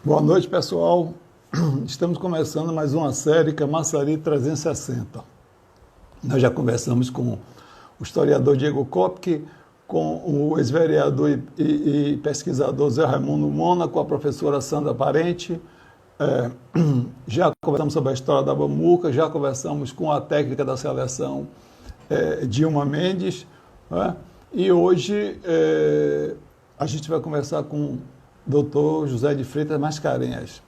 Boa noite, pessoal. Estamos começando mais uma série Camaçari 360. Nós já conversamos com o historiador Diego Kopke, com o ex-vereador e pesquisador Zé Raimundo Mona, com a professora Sandra Parente. Já conversamos sobre a história da Bamuca, já conversamos com a técnica da seleção Dilma Mendes, né? E hoje a gente vai conversar com o doutor José de Freitas Mascarenhas.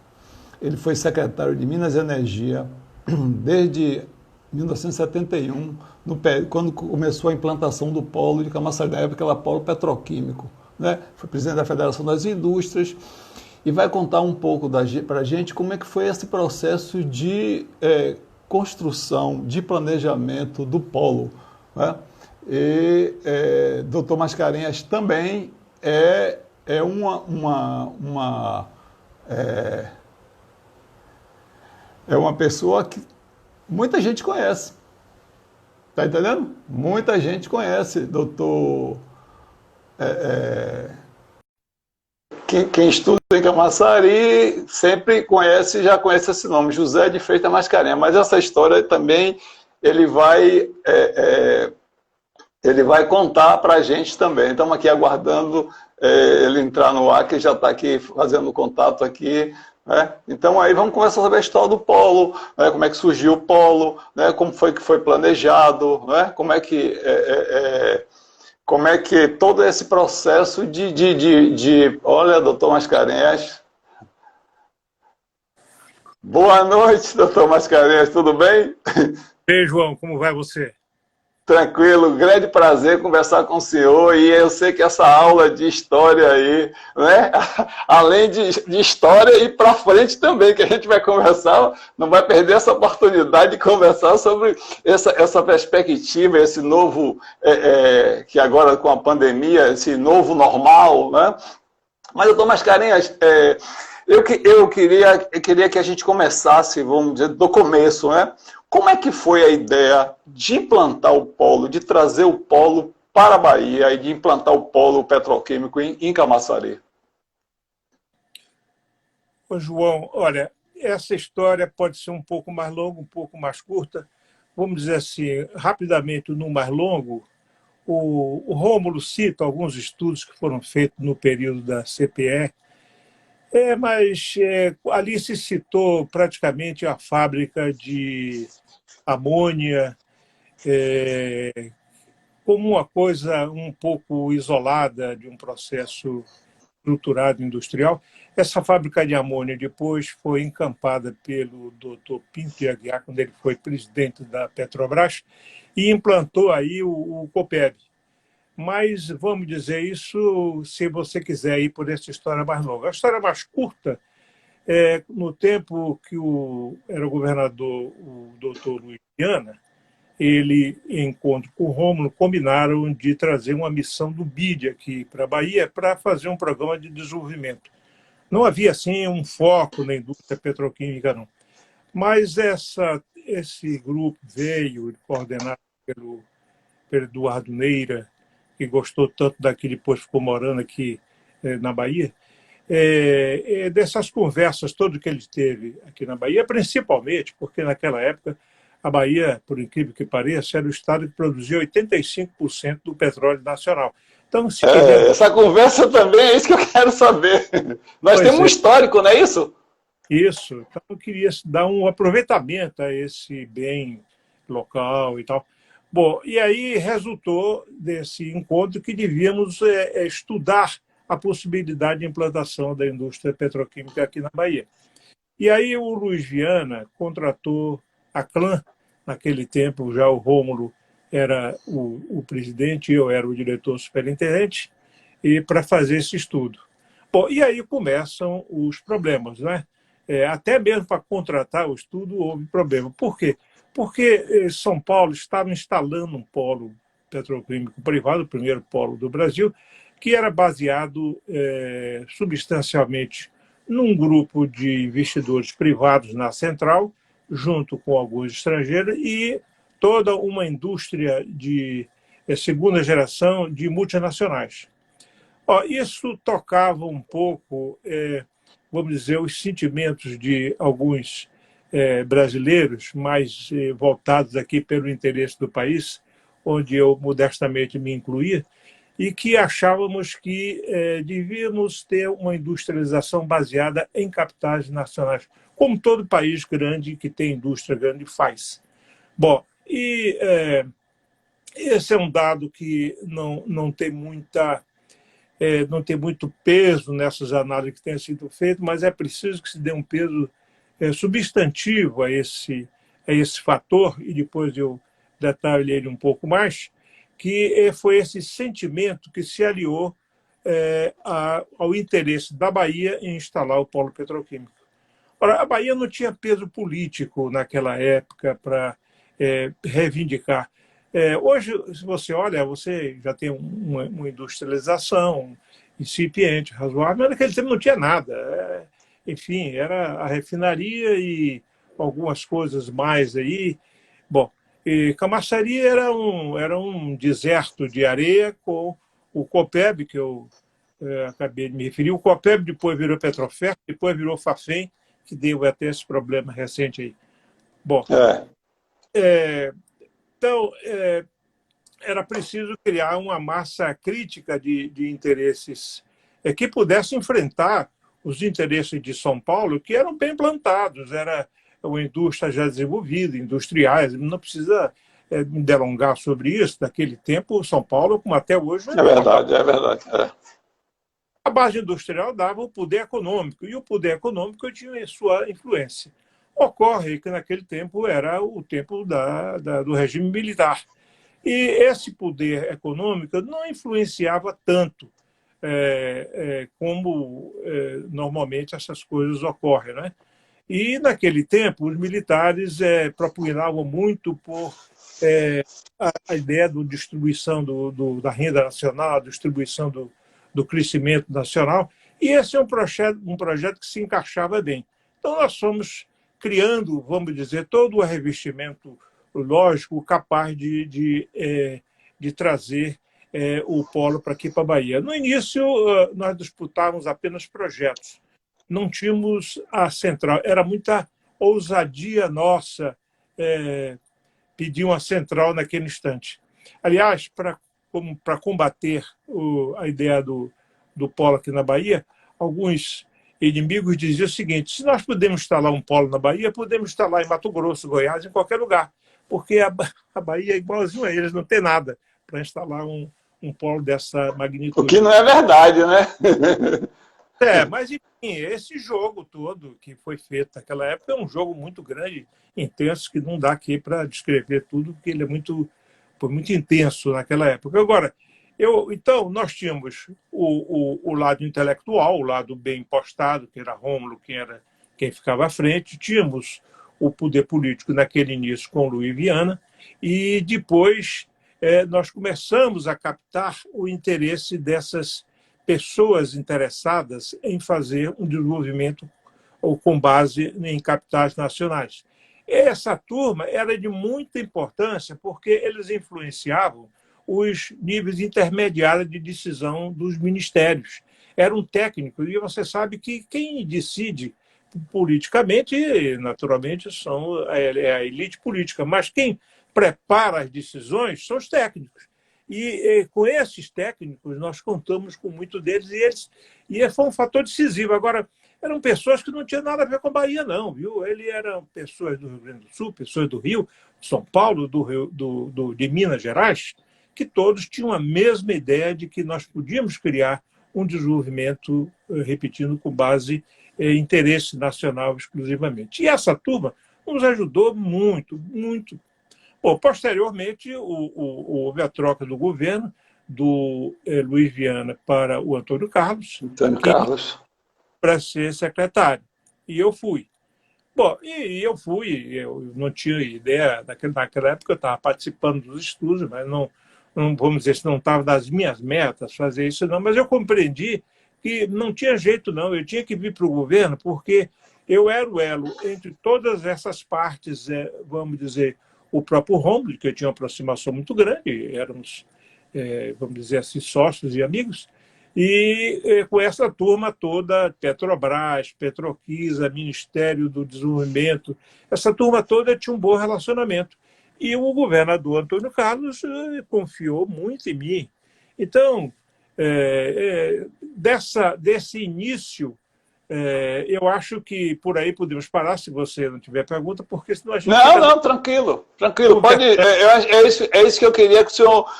Ele foi secretário de Minas e Energia desde 1971, quando começou a implantação do polo de Camaçari, na época era polo petroquímico, né? Foi presidente da Federação das Indústrias e vai contar um pouco para a gente como é que foi esse processo de construção, de planejamento do polo, né? E doutor Mascarenhas também é uma pessoa que muita gente conhece. Tá entendendo? Muita gente conhece, doutor. Quem estuda em Camaçari sempre conhece, já conhece esse nome, José de Freitas Mascarenhas. Mas essa história também ele vai contar para a gente também. Estamos aqui aguardando ele entrar no ar, que já está aqui fazendo contato aqui. Né? Então aí vamos conversar sobre a história do polo, né? Como é que surgiu o polo, né? Como foi que foi planejado, né? Como é que todo esse processo Olha, doutor Mascarenhas. Boa noite, doutor Mascarenhas, tudo bem? Ei, João, como vai você? Tranquilo, grande prazer conversar com o senhor, e eu sei que essa aula de história aí, né, além de história e para frente também, que a gente vai conversar, não vai perder essa oportunidade de conversar sobre essa perspectiva, esse novo, que agora com a pandemia, esse novo normal, né? Mas, doutor Mascarenhas, eu queria que a gente começasse, vamos dizer, do começo, né? Como é que foi a ideia de implantar o polo, de trazer o polo para a Bahia e de implantar o polo petroquímico em Camaçari? Ô, João, olha, essa história pode ser um pouco mais longa, um pouco mais curta. Vamos dizer assim, rapidamente, no mais longo, o Rômulo cita alguns estudos que foram feitos no período da CPE, mas ali se citou praticamente a fábrica de amônia, como uma coisa um pouco isolada de um processo estruturado industrial. Essa fábrica de amônia depois foi encampada pelo Dr. Pinto de Aguiar, quando ele foi presidente da Petrobras, e implantou aí o Copeb. Mas vamos dizer isso se você quiser ir por essa história mais longa. A história mais curta no tempo que era o governador, o doutor Luiz Viana, ele, em encontro com o Rômulo, combinaram de trazer uma missão do BID aqui para a Bahia para fazer um programa de desenvolvimento. Não havia, assim, um foco na indústria petroquímica, não. Mas esse grupo veio coordenado pelo Eduardo Neira, que gostou tanto daqui, depois ficou morando aqui na Bahia. Dessas conversas todas que ele teve aqui na Bahia, principalmente porque naquela época a Bahia, por incrível que pareça, era o estado que produzia 85% do petróleo nacional. Então, se queria... Essa conversa também é isso que eu quero saber. Nós temos um histórico, não é isso? Isso. Então, eu queria dar um aproveitamento a esse bem local e tal. Bom, e aí resultou desse encontro que devíamos estudar a possibilidade de implantação da indústria petroquímica aqui na Bahia. E aí o Luiz Viana contratou a Clã, naquele tempo já o Rômulo era o presidente, eu era o diretor superintendente, e para fazer esse estudo. Bom, e aí começam os problemas, né? Até mesmo para contratar o estudo houve problema. Por quê? Porque São Paulo estava instalando um polo petroquímico privado, o primeiro polo do Brasil, que era baseado substancialmente num grupo de investidores privados na central, junto com alguns estrangeiros, e toda uma indústria de segunda geração de multinacionais. Isso tocava um pouco, vamos dizer, os sentimentos de alguns brasileiros mais voltados aqui pelo interesse do país, onde eu modestamente me incluía, e que achávamos que devíamos ter uma industrialização baseada em capitais nacionais, como todo país grande que tem indústria grande faz. Bom, e esse é um dado que não tem não tem muito peso nessas análises que têm sido feitas, mas é preciso que se dê um peso substantivo a esse fator, e depois eu detalho ele um pouco mais, que foi esse sentimento que se aliou ao interesse da Bahia em instalar o polo petroquímico. Ora, a Bahia não tinha peso político naquela época para reivindicar. Hoje, se você olha, você já tem uma industrialização incipiente, razoável, mas naquele tempo não tinha nada. Enfim, era a refinaria e algumas coisas mais aí. Bom, e Camaçari era um deserto de areia com o Copeb, que eu acabei de me referir. O Copeb depois virou Petrofer, depois virou Fafem, que deu até esse problema recente aí. Bom, então, era preciso criar uma massa crítica de interesses que pudesse enfrentar os interesses de São Paulo, que eram bem plantados, era uma indústria já desenvolvida, industriais, não precisa me delongar sobre isso. Naquele tempo, São Paulo, como até hoje... É verdade, é verdade. A base industrial dava o poder econômico, e o poder econômico tinha sua influência. Ocorre que naquele tempo era o tempo do regime militar. E esse poder econômico não influenciava tanto como normalmente essas coisas ocorrem, né? E, naquele tempo, os militares propugnavam muito por a ideia da distribuição da renda nacional, a distribuição do crescimento nacional, e esse é um projeto que se encaixava bem. Então, nós fomos criando, vamos dizer, todo o revestimento lógico capaz de trazer o polo para aqui, para a Bahia. No início, nós disputávamos apenas projetos. Não tínhamos a central. Era muita ousadia nossa pedir uma central naquele instante. Aliás, para combater a ideia do polo aqui na Bahia, alguns inimigos diziam o seguinte: se nós podemos instalar um polo na Bahia, podemos instalar em Mato Grosso, Goiás, em qualquer lugar, porque a Bahia é igualzinho a eles, não tem nada para instalar um polo dessa magnitude. O que não é verdade, né? Mas enfim, esse jogo todo que foi feito naquela época é um jogo muito grande, intenso, que não dá aqui para descrever tudo, porque ele foi muito intenso naquela época. Agora, então, nós tínhamos o lado intelectual, o lado bem postado, que era Rômulo, quem ficava à frente, tínhamos o poder político naquele início com Luiz Viana, e depois nós começamos a captar o interesse dessas pessoas interessadas em fazer um desenvolvimento ou com base em capitais nacionais. Essa turma era de muita importância porque eles influenciavam os níveis intermediários de decisão dos ministérios. Era um técnico, e você sabe que quem decide politicamente, naturalmente, é a elite política, mas quem prepara as decisões são os técnicos. E com esses técnicos, nós contamos com muitos deles, e foi um fator decisivo. Agora, eram pessoas que não tinham nada a ver com a Bahia, não, viu? Eles eram pessoas do Rio Grande do Sul, pessoas do Rio, São Paulo, de Minas Gerais, que todos tinham a mesma ideia de que nós podíamos criar um desenvolvimento, repetindo, com base em interesse nacional exclusivamente. E essa turma nos ajudou muito, muito. Bom, posteriormente, houve a troca do governo do Luiz Viana para o Antônio Carlos, para ser secretário. E eu fui. Bom, eu não tinha ideia, naquela época eu estava participando dos estudos, mas não vamos dizer, se não estava das minhas metas fazer isso, não, mas eu compreendi que não tinha jeito, não, eu tinha que vir para o governo, porque eu era o elo entre todas essas partes, vamos dizer, o próprio Rômulo, que eu tinha uma aproximação muito grande, éramos, vamos dizer assim, sócios e amigos, E com essa turma toda, Petrobras, Petroquisa, Ministério do Desenvolvimento, essa turma toda tinha um bom relacionamento. E o governador Antônio Carlos confiou muito em mim. Então, desse início, eu acho que por aí podemos parar, se você não tiver pergunta, porque senão a gente Não, fica não, tranquilo, tranquilo. Pode, conversando. é isso que eu queria que o senhor.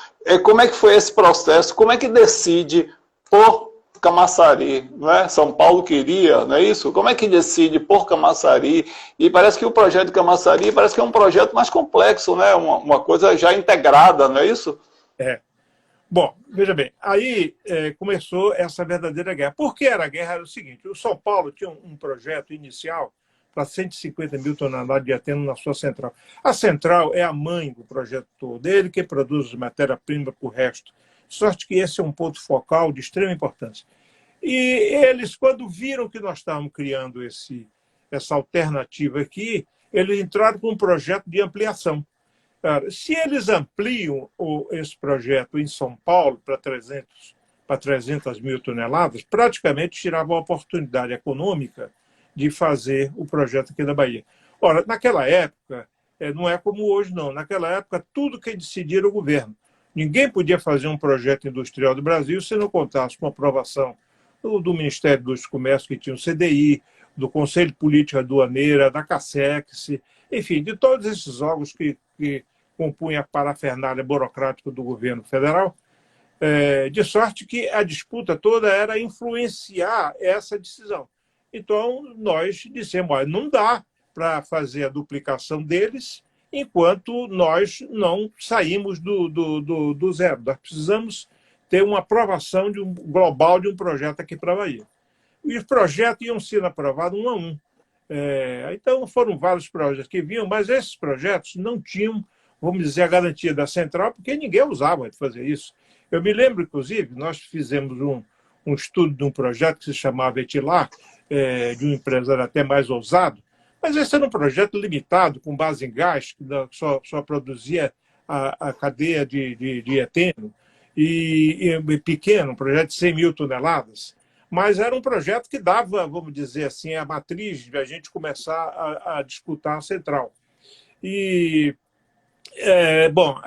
Como é que foi esse processo? Como é que decide por Camaçari? Não é? São Paulo queria, não é isso? Como é que decide por Camaçari? E parece que o projeto de Camaçari parece que é um projeto mais complexo, né? Uma coisa já integrada, não é isso? É. Bom, veja bem, aí começou essa verdadeira guerra. Por que era a guerra? Era o seguinte: o São Paulo tinha um projeto inicial para 150 mil toneladas de ateno na sua central. A central é a mãe do projeto todo, ele que produz matéria-prima para o resto. Sorte que esse é um ponto focal de extrema importância. E eles, quando viram que nós estávamos criando essa alternativa aqui, eles entraram com um projeto de ampliação. Se eles ampliam esse projeto em São Paulo para 300 mil toneladas, praticamente tiravam a oportunidade econômica de fazer o projeto aqui da Bahia. Ora, naquela época, não é como hoje, não. Naquela época, tudo que decidia era o governo. Ninguém podia fazer um projeto industrial do Brasil se não contasse com a aprovação do Ministério dos Comércios, que tinha o CDI, do Conselho de Política Aduaneira, da CASEX, enfim, de todos esses órgãos que compunham a parafernália burocrática do governo federal, de sorte que a disputa toda era influenciar essa decisão. Então, nós dissemos, olha, não dá para fazer a duplicação deles enquanto nós não saímos do zero. Nós precisamos ter uma aprovação global de um projeto aqui para a Bahia. E os projetos iam sendo aprovados um a um. Então, foram vários projetos que vinham, mas esses projetos não tinham, vamos dizer, a garantia da central, porque ninguém usava de fazer isso. Eu me lembro, inclusive, nós fizemos um estudo de um projeto que se chamava Etilar, de um empresário até mais ousado, mas esse era um projeto limitado, com base em gás, que só produzia a cadeia de eteno, e pequeno, um projeto de 100 mil toneladas, mas era um projeto que dava, vamos dizer assim, a matriz de a gente começar a disputar a central. E, bom,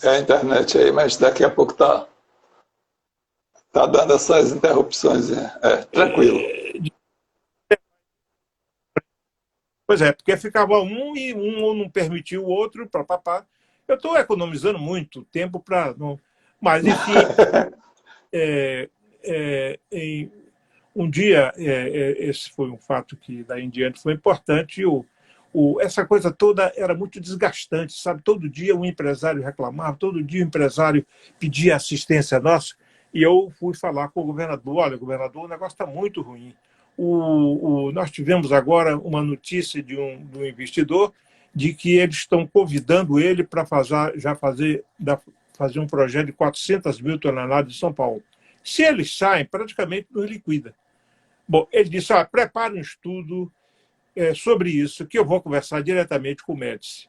É a internet aí, mas daqui a pouco tá dando essas interrupções. Tranquilo. Pois é, porque ficava um e um não permitia o outro, papapá. Eu estou economizando muito tempo para não. Mas, enfim, um dia, esse foi um fato que daí em diante foi importante. Essa coisa toda era muito desgastante, sabe? Todo dia um empresário reclamava, todo dia o empresário pedia assistência nossa. E eu fui falar com o governador: olha, governador, o negócio está muito ruim. Nós tivemos agora uma notícia de um investidor de que eles estão convidando ele para fazer um projeto de 400 mil toneladas em São Paulo. Se eles saem, praticamente nos liquida. Bom, ele disse: prepare um estudo sobre isso, que eu vou conversar diretamente com o Médici.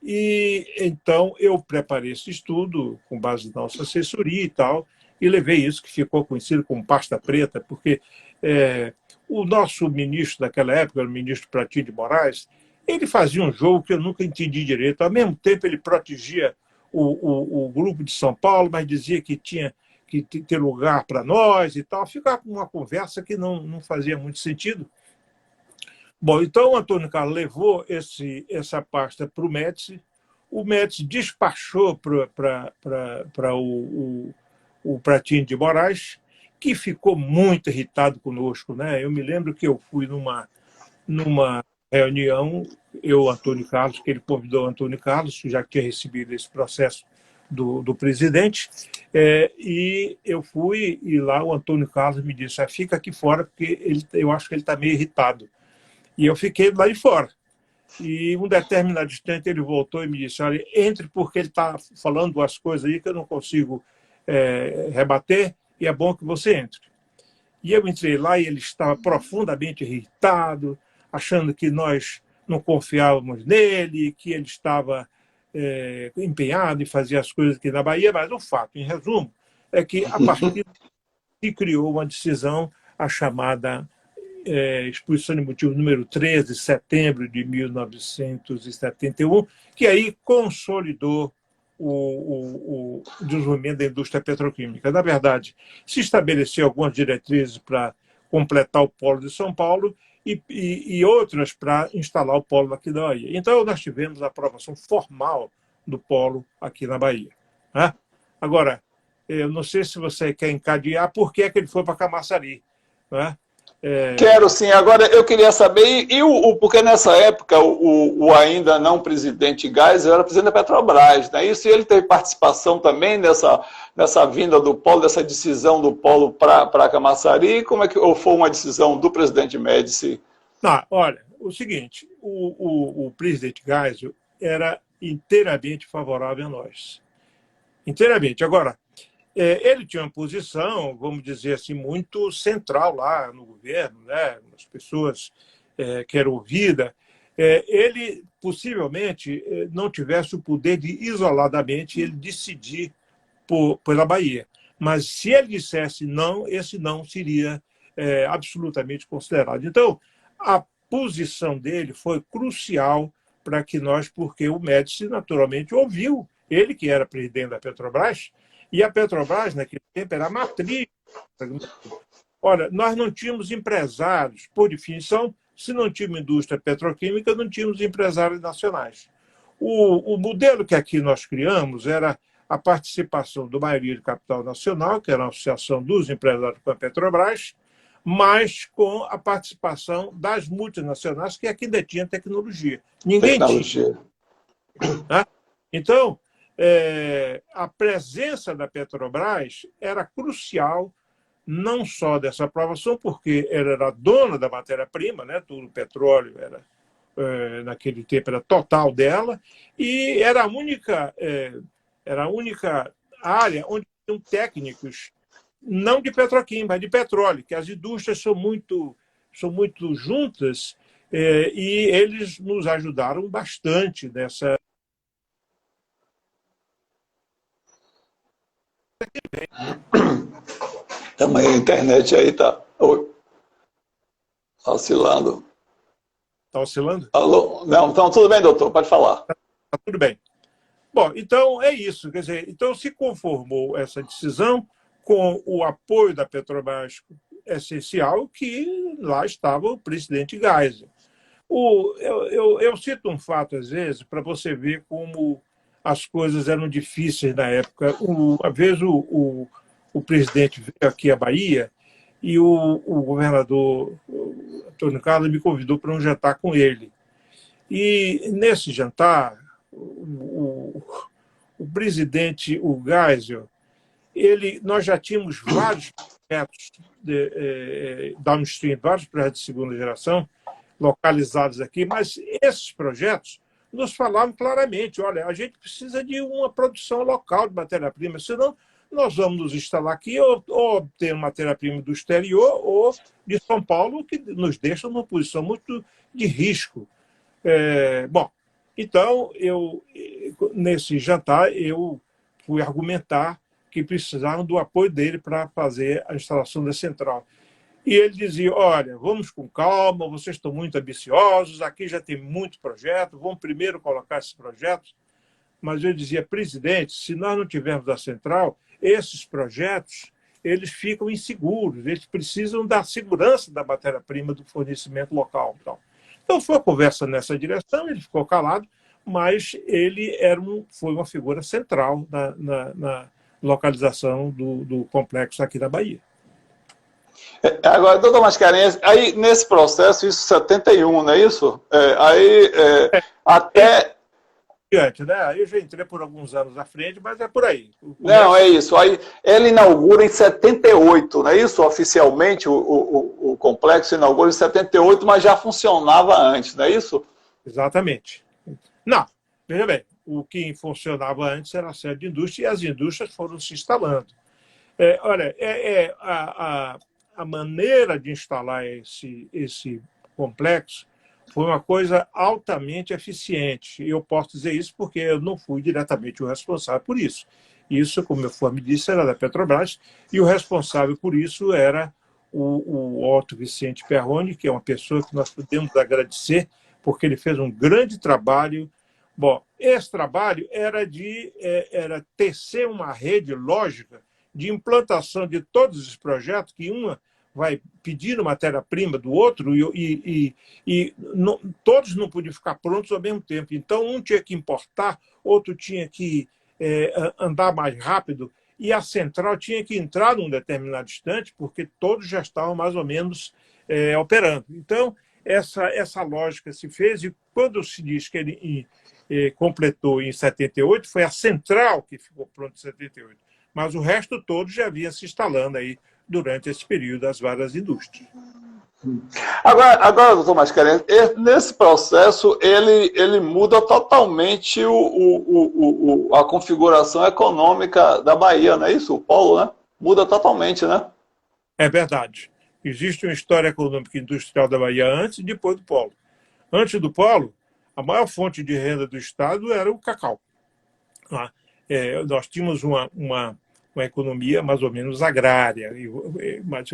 E então eu preparei esse estudo com base na nossa assessoria e tal, e levei isso, que ficou conhecido como pasta preta, porque o nosso ministro daquela época, o ministro Pratini de Moraes, ele fazia um jogo que eu nunca entendi direito. Ao mesmo tempo, ele protegia o grupo de São Paulo, mas dizia que tinha que ter lugar para nós e tal. Ficava com uma conversa que não fazia muito sentido. Bom, então o Antônio Carlos levou essa pasta para o Médici despachou para o Pratini de Moraes, que ficou muito irritado conosco, né? Eu me lembro que eu fui numa reunião, Antônio Carlos, que ele convidou o Antônio Carlos, que já tinha recebido esse processo do presidente, e eu fui, e lá o Antônio Carlos me disse: fica aqui fora, porque eu acho que ele está meio irritado. E eu fiquei lá de fora. E um determinado instante ele voltou e me disse: olha, entre, porque ele está falando umas coisas aí que eu não consigo rebater, e é bom que você entre. E eu entrei lá e ele estava profundamente irritado, achando que nós não confiávamos nele, que ele estava empenhado em fazer as coisas aqui na Bahia, mas o fato, em resumo, é que a partir se criou uma decisão, a chamada exposição de motivo número 13, de setembro de 1971, que aí consolidou o desenvolvimento da indústria petroquímica. Na verdade, se estabeleceu algumas diretrizes para completar o polo de São Paulo e outras para instalar o polo aqui da Bahia. Então, nós tivemos a aprovação formal do polo aqui na Bahia. Né? Agora, eu não sei se você quer encadear por que é que ele foi para Camaçari. Né? Quero sim. Agora, eu queria saber, porque nessa época o ainda não presidente Geisel era presidente da Petrobras, não é isso? E ele teve participação também nessa vinda do polo, dessa decisão do polo para Camaçari, ou foi uma decisão do presidente Médici? Não, olha, o seguinte, o presidente Geisel era inteiramente favorável a nós. Inteiramente. Agora, ele tinha uma posição, vamos dizer assim, muito central lá no governo, né? As pessoas que eram ouvidas. Ele possivelmente não tivesse o poder de, isoladamente, ele decidir pela Bahia. Mas se ele dissesse não, esse não seria absolutamente considerado. Então, a posição dele foi crucial para que nós, porque o Médici, naturalmente, ouviu ele, que era presidente da Petrobras, e a Petrobras, naquele tempo, era a matriz. Olha, nós não tínhamos empresários, por definição, se não tínhamos indústria petroquímica, não tínhamos empresários nacionais. O modelo que aqui nós criamos era a participação do maioria de capital nacional, que era a associação dos empresários com a Petrobras, mas com a participação das multinacionais, que aqui detinha tecnologia. Ninguém tinha. Né? Então, a presença da Petrobras era crucial, não só dessa aprovação, porque ela era dona da matéria-prima, né? Tudo o petróleo era, naquele tempo, era total dela, e era a única área onde tinham técnicos, não de petroquímica, mas de petróleo, que as indústrias são muito juntas, e eles nos ajudaram bastante nessa. Também a internet aí está oscilando. Está oscilando? Alô? Não, então tudo bem, doutor, pode falar. Tá tudo bem. Bom, então é isso. Quer dizer, então se conformou essa decisão com o apoio da Petrobras essencial, que lá estava o presidente Geisel. Eu cito um fato, às vezes, para você ver como as coisas eram difíceis na época. Uma vez o presidente veio aqui à Bahia e o governador Antônio Carlos me convidou para um jantar com ele. E nesse jantar, o presidente, o Geisel, nós já tínhamos vários projetos downstream, vários projetos de segunda geração localizados aqui, mas esses projetos nos falavam claramente, olha, a gente precisa de uma produção local de matéria-prima, senão nós vamos nos instalar aqui ou ter matéria-prima do exterior ou de São Paulo, que nos deixa numa posição muito de risco. Bom, então, nesse jantar, eu fui argumentar que precisavam do apoio dele para fazer a instalação da central. E ele dizia, olha, vamos com calma, vocês estão muito ambiciosos, aqui já tem muito projeto, vamos primeiro colocar esses projetos. Mas eu dizia, presidente, se nós não tivermos a central, esses projetos eles ficam inseguros, eles precisam da segurança da matéria-prima do fornecimento local. Então foi uma conversa nessa direção, ele ficou calado, mas ele foi uma figura central na localização do complexo aqui da Bahia. Agora, doutor Mascarenhas, aí nesse processo, isso 71, não é isso? Até... Né? Eu já entrei por alguns anos à frente, mas é por aí. Não, é isso. Aí ele inaugura em 78, não é isso? Oficialmente, o complexo inaugura em 78, mas já funcionava antes, não é isso? Exatamente. Não, veja bem, o que funcionava antes era a sede de indústria e as indústrias foram se instalando. Olha, a maneira de instalar esse complexo foi uma coisa altamente eficiente. E eu posso dizer isso porque eu não fui diretamente o responsável por isso. Isso, como eu me disse, era da Petrobras, e o responsável por isso era o Otto Vicente Perrone, que é uma pessoa que nós podemos agradecer, porque ele fez um grande trabalho. Bom, esse trabalho era tecer uma rede lógica de implantação de todos os projetos, que uma vai pedindo matéria-prima do outro todos não podiam ficar prontos ao mesmo tempo. Então, um tinha que importar, outro tinha que andar mais rápido, e a central tinha que entrar num determinado instante, porque todos já estavam mais ou menos operando. Então, essa lógica se fez, e quando se diz que ele completou em 78, foi a central que ficou pronta em 78. Mas o resto todo já vinha se instalando aí durante esse período das várias indústrias. Agora, doutor Mascarenhas, nesse processo ele muda totalmente a configuração econômica da Bahia, não é isso? O polo, né? Muda totalmente, né? É verdade. Existe uma história econômica e industrial da Bahia antes e depois do polo. Antes do polo, a maior fonte de renda do Estado era o cacau. Nós tínhamos uma economia mais ou menos agrária, mas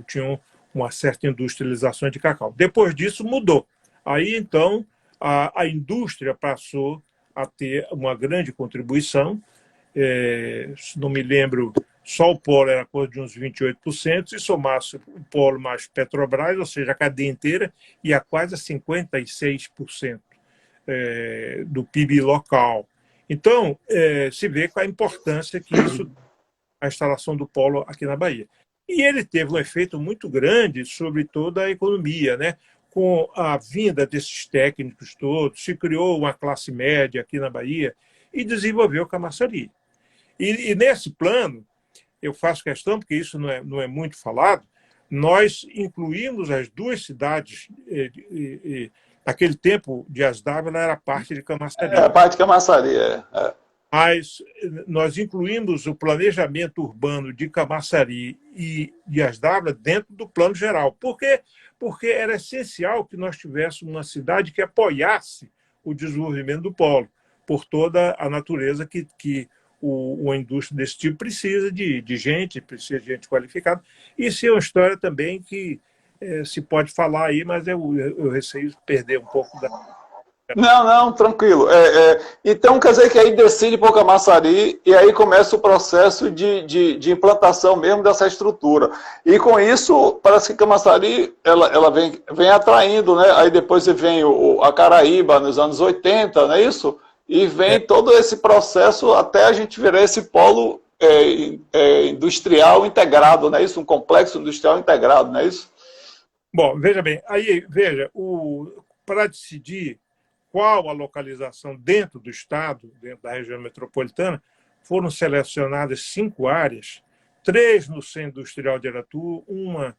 tinha uma certa industrialização de cacau. Depois disso, mudou. Aí, então, a indústria passou a ter uma grande contribuição. Se não me lembro, só o polo era coisa de uns 28%, se somasse o polo mais Petrobras, ou seja, a cadeia inteira, ia quase a 56% do PIB local. Então, se vê com a importância que isso, a instalação do polo aqui na Bahia. E ele teve um efeito muito grande sobre toda a economia, né? Com a vinda desses técnicos todos, se criou uma classe média aqui na Bahia e desenvolveu a Camaçari. E nesse plano, eu faço questão, porque isso não é muito falado, nós incluímos as duas cidades. Naquele tempo, Dias Dávila era parte de Camaçari. A parte de Camaçari, Mas nós incluímos o planejamento urbano de Camaçari e Dias Dávila dentro do plano geral. Por quê? Porque era essencial que nós tivéssemos uma cidade que apoiasse o desenvolvimento do polo, por toda a natureza que uma indústria desse tipo precisa de gente, precisa de gente qualificada. Isso é uma história também que se pode falar aí, mas eu receio perder um pouco da... Não, tranquilo. Então, quer dizer que aí decide por Camaçari e aí começa o processo de implantação mesmo dessa estrutura. E com isso, parece que Camaçari ela vem atraindo, né? Aí depois vem a Caraíba nos anos 80, não é isso? E vem todo esse processo até a gente virar esse polo industrial integrado, não é isso? Um complexo industrial integrado, não é isso? Bom, veja bem, para decidir qual a localização dentro do Estado, dentro da região metropolitana, foram selecionadas 5 áreas, 3 no Centro Industrial de Aratu, uma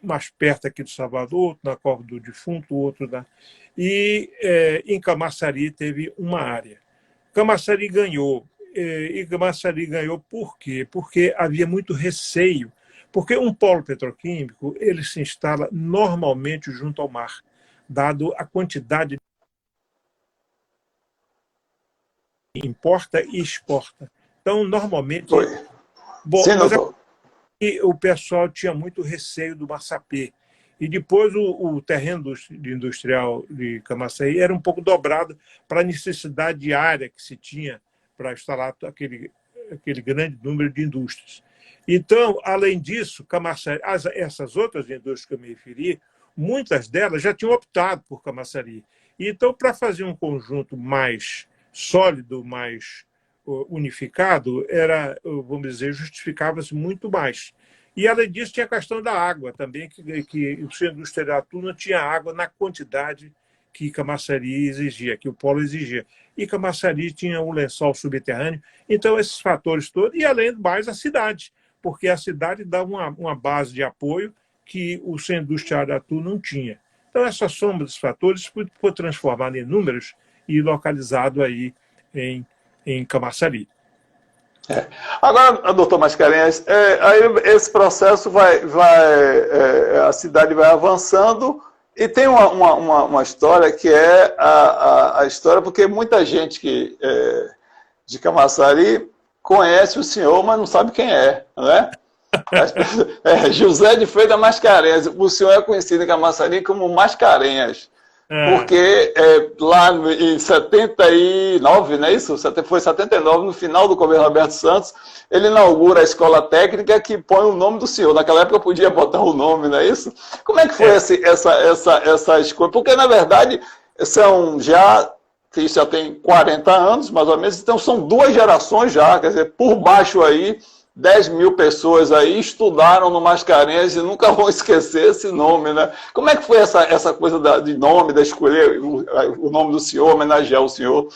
mais perto aqui de Salvador, outra na Cova do Defunto, outro em Camaçari teve uma área. Camaçari ganhou. E Camaçari ganhou por quê? Porque havia muito receio. Porque um polo petroquímico ele se instala normalmente junto ao mar, dado a quantidade de importa e exporta. Então, normalmente... Bom, sim, o pessoal tinha muito receio do massapê. E depois o terreno industrial de Camaçari era um pouco dobrado para a necessidade de área que se tinha para instalar aquele grande número de indústrias. Então, além disso, Camaçari, essas outras indústrias que eu me referi, muitas delas já tinham optado por Camaçari. Então, para fazer um conjunto mais sólido, mais unificado, vamos dizer, justificava-se muito mais. E, além disso, tinha a questão da água também, que o Centro Industrial de Aratu não tinha água na quantidade que Camaçari exigia, que o polo exigia. E Camaçari tinha um lençol subterrâneo. Então, esses fatores todos, e além do mais, a cidade, porque a cidade dá uma base de apoio que o Centro Industrial de Aratu não tinha. Então, essa soma dos fatores foi transformada em números e localizado aí em Camaçari. Agora, doutor Mascarenhas, aí esse processo a cidade vai avançando E tem uma história que é a história, porque muita gente de Camaçari conhece o senhor, mas não sabe quem é, não é? José de Freitas Mascarenhas. O senhor é conhecido em Camaçari como Mascarenhas. Porque lá em 79, não é isso? Foi 79, no final do governo Roberto Santos, ele inaugura a escola técnica que põe o nome do senhor. Naquela época podia botar o nome, não é isso? Como é que foi essa escolha? Porque, na verdade, isso já tem 40 anos, mais ou menos, então são 2 gerações já, quer dizer, por baixo aí, 10 mil pessoas aí estudaram no Mascarenhas e nunca vão esquecer esse nome, né? Como é que foi essa coisa de nome, de escolher o nome do senhor, homenagear o senhor?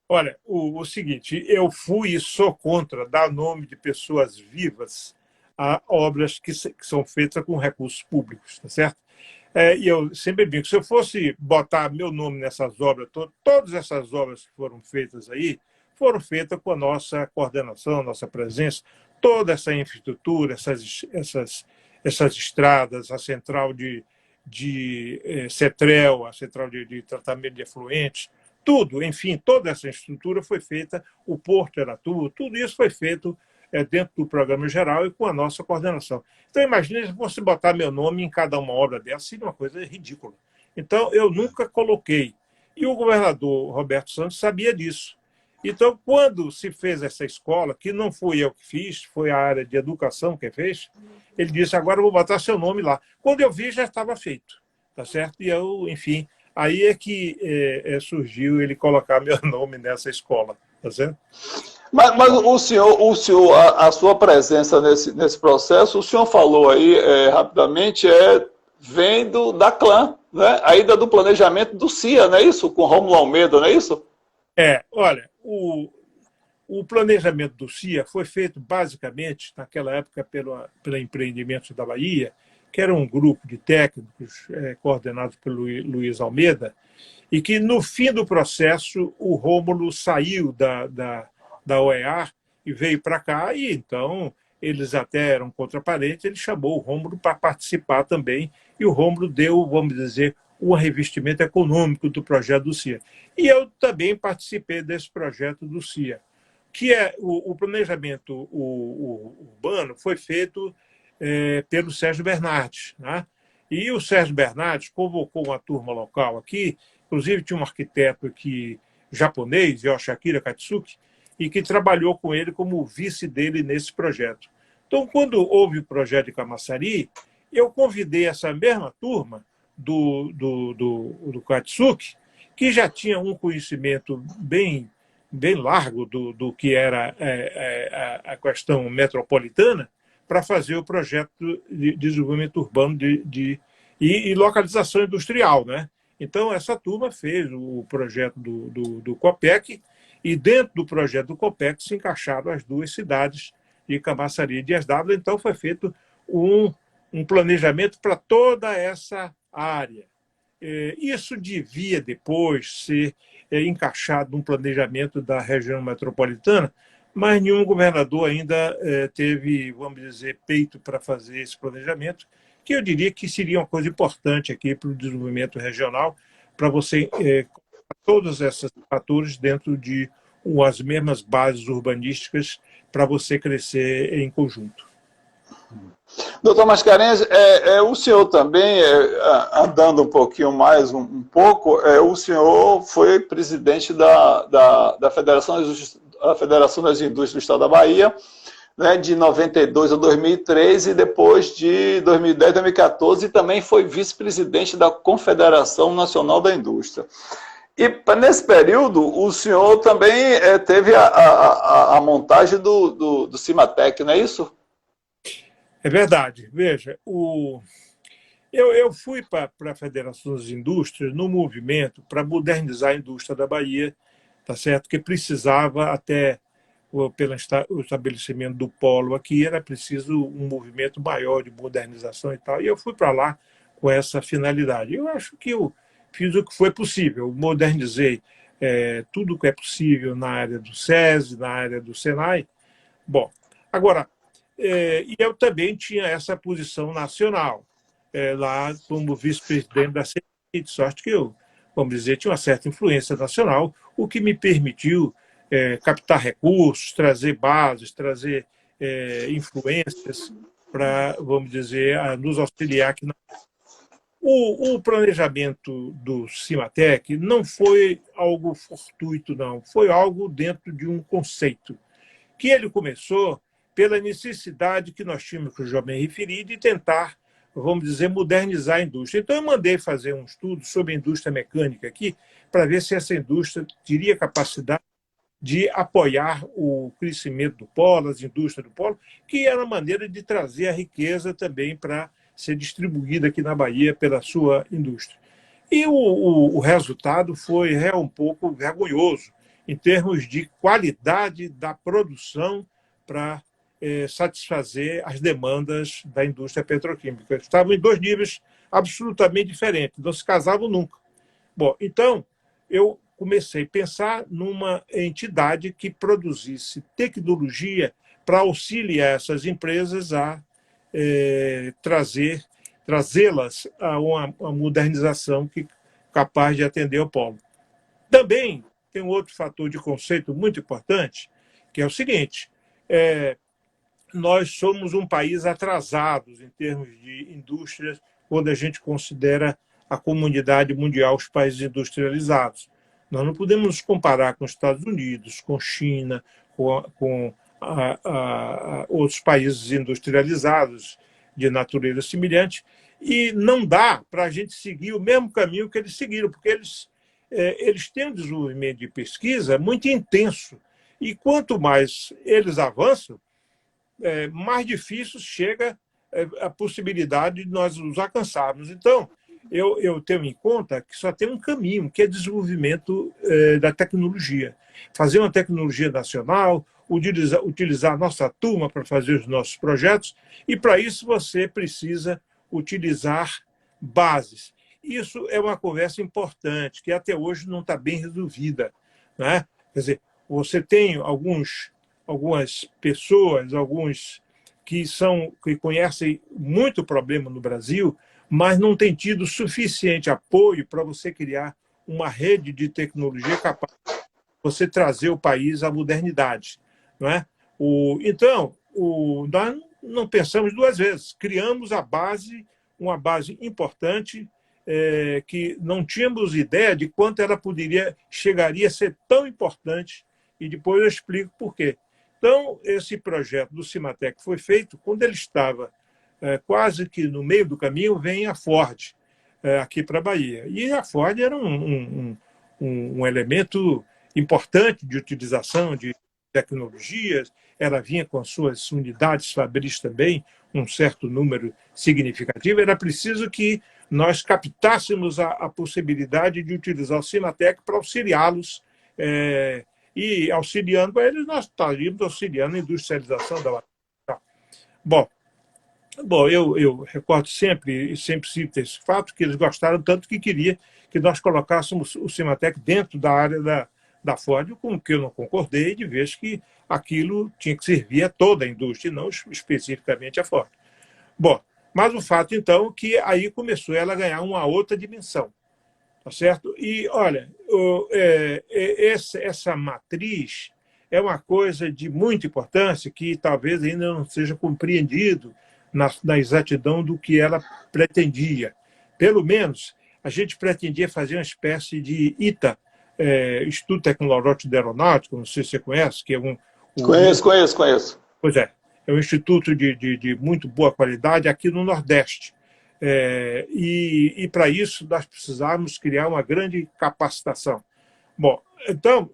Olha, o seguinte, eu fui e sou contra dar nome de pessoas vivas a obras que são feitas com recursos públicos, tá certo? E eu sempre digo que se eu fosse botar meu nome nessas obras, todas essas obras que foram feitas aí, foram feitas com a nossa coordenação, nossa presença, toda essa infraestrutura, essas estradas, a central de CETREL, a central de tratamento de efluentes, tudo, enfim, toda essa estrutura foi feita, o porto era tudo isso foi feito dentro do programa geral e com a nossa coordenação. Então, imagine se você botar meu nome em cada uma obra dessa, seria uma coisa ridícula. Então, eu nunca coloquei. E o governador Roberto Santos sabia disso. Então, quando se fez essa escola, que não fui eu que fiz, foi a área de educação que fez, ele disse, agora eu vou botar seu nome lá. Quando eu vi, já estava feito, tá certo? E eu, enfim, aí é que surgiu ele colocar meu nome nessa escola, tá certo? Mas o senhor, a sua presença nesse processo, o senhor falou aí rapidamente, vem da CLAM, né? Ainda do planejamento do CIA, não é isso? Com Rômulo Almeida, não é isso? Olha, o planejamento do CIA foi feito basicamente, naquela época, pelo Empreendimentos da Bahia, que era um grupo de técnicos coordenados pelo Luiz Almeida, e que, no fim do processo, o Rômulo saiu da OEA e veio para cá, e então eles até eram contraparentes, ele chamou o Rômulo para participar também, e o Rômulo deu, vamos dizer, um revestimento econômico do projeto do CIA. E eu também participei desse projeto do CIA, que o planejamento urbano foi feito pelo Sérgio Bernardes, né? E o Sérgio Bernardes convocou uma turma local aqui, inclusive tinha um arquiteto aqui japonês, Yoshakira Katsuki, e que trabalhou com ele como vice dele nesse projeto. Então, quando houve o projeto de Camaçari, eu convidei essa mesma turma do Katsuki, que já tinha um conhecimento bem largo do que era a questão metropolitana, para fazer o projeto de desenvolvimento urbano e localização industrial, né? Então, essa turma fez o projeto do COPEC, e dentro do projeto do COPEC se encaixaram as 2 cidades de Camaçari e Dias d'Ávila. Então, foi feito um planejamento para toda essa área. Isso devia depois ser encaixado num planejamento da região metropolitana, mas nenhum governador ainda teve, vamos dizer, peito para fazer esse planejamento, que eu diria que seria uma coisa importante aqui para o desenvolvimento regional, para você todos esses fatores dentro de as mesmas bases urbanísticas para você crescer em conjunto. Doutor Mascarenhas, o senhor também, andando um pouquinho mais, um pouco, o senhor foi presidente da Federação das Indústrias do Estado da Bahia, né, de 92 a 2003, e depois de 2010 a 2014, e também foi vice-presidente da Confederação Nacional da Indústria. E nesse período, o senhor também teve a montagem do Cimatec, não é isso? É verdade. Veja, eu fui para a Federação das Indústrias no movimento para modernizar a indústria da Bahia, tá certo? Que precisava, até pelo estabelecimento do polo aqui, era preciso um movimento maior de modernização e tal. E eu fui para lá com essa finalidade. Eu acho que eu fiz o que foi possível. Eu modernizei tudo o que é possível na área do SESI, na área do SENAI. Bom, agora, e eu também tinha essa posição nacional. lá como vice-presidente da CNI, de sorte que eu, vamos dizer, tinha uma certa influência nacional, o que me permitiu captar recursos, trazer bases, trazer influências para, vamos dizer, nos auxiliar aqui. O planejamento do Cimatec não foi algo fortuito, não. Foi algo dentro de um conceito, que ele começou pela necessidade que nós tínhamos, que o jovem referi, de tentar, vamos dizer, modernizar a indústria. Então, eu mandei fazer um estudo sobre a indústria mecânica aqui, para ver se essa indústria teria capacidade de apoiar o crescimento do polo, as indústrias do polo, que era uma maneira de trazer a riqueza também para ser distribuída aqui na Bahia pela sua indústria. E o resultado foi um pouco vergonhoso em termos de qualidade da produção para satisfazer as demandas da indústria petroquímica. Estavam em dois níveis absolutamente diferentes, não se casavam nunca. Bom, então, eu comecei a pensar numa entidade que produzisse tecnologia para auxiliar essas empresas a trazê-las a uma modernização capaz de atender ao polo. Também tem um outro fator de conceito muito importante, que é o seguinte: nós somos um país atrasado em termos de indústrias, quando a gente considera a comunidade mundial, os países industrializados. Nós não podemos nos comparar com os Estados Unidos, com China, com outros países industrializados de natureza semelhante, e não dá para a gente seguir o mesmo caminho que eles seguiram, porque eles têm um desenvolvimento de pesquisa muito intenso, e quanto mais eles avançam, mais difícil chega a possibilidade de nós os alcançarmos. Então, eu tenho em conta que só tem um caminho, que é desenvolvimento da tecnologia. Fazer uma tecnologia nacional, utilizar a nossa turma para fazer os nossos projetos, e para isso você precisa utilizar bases. Isso é uma conversa importante, que até hoje não está bem resolvida, né? Quer dizer, você tem algumas pessoas, alguns que conhecem muito o problema no Brasil, mas não tem tido suficiente apoio para você criar uma rede de tecnologia capaz de você trazer o país à modernidade, não é? Então, nós não pensamos duas vezes. Criamos uma base importante, que não tínhamos ideia de quanto ela chegaria a ser tão importante, e depois eu explico por quê. Então, esse projeto do Cimatec foi feito quando ele estava quase que no meio do caminho, vem a Ford aqui para a Bahia. E a Ford era um elemento importante de utilização de tecnologias, ela vinha com as suas unidades fabris também, um certo número significativo. Era preciso que nós captássemos a possibilidade de utilizar o Cimatec para auxiliá-los, e auxiliando eles, nós estaríamos auxiliando a industrialização da Bahia. Bom, eu recordo sempre, e sempre cito esse fato, que eles gostaram tanto que queria que nós colocássemos o Cimatec dentro da área da Ford, com o que eu não concordei, de vez que aquilo tinha que servir a toda a indústria, e não especificamente a Ford. Bom, mas o fato, então, que aí começou ela a ganhar uma outra dimensão, tá certo? E, olha, essa matriz é uma coisa de muita importância que talvez ainda não seja compreendido na exatidão do que ela pretendia. Pelo menos, a gente pretendia fazer uma espécie de ITA, Instituto Tecnológico de Aeronáutica, não sei se você conhece, que é Conheço. Pois é um instituto de muito boa qualidade aqui no Nordeste. E para isso, nós precisávamos criar uma grande capacitação. Bom, então,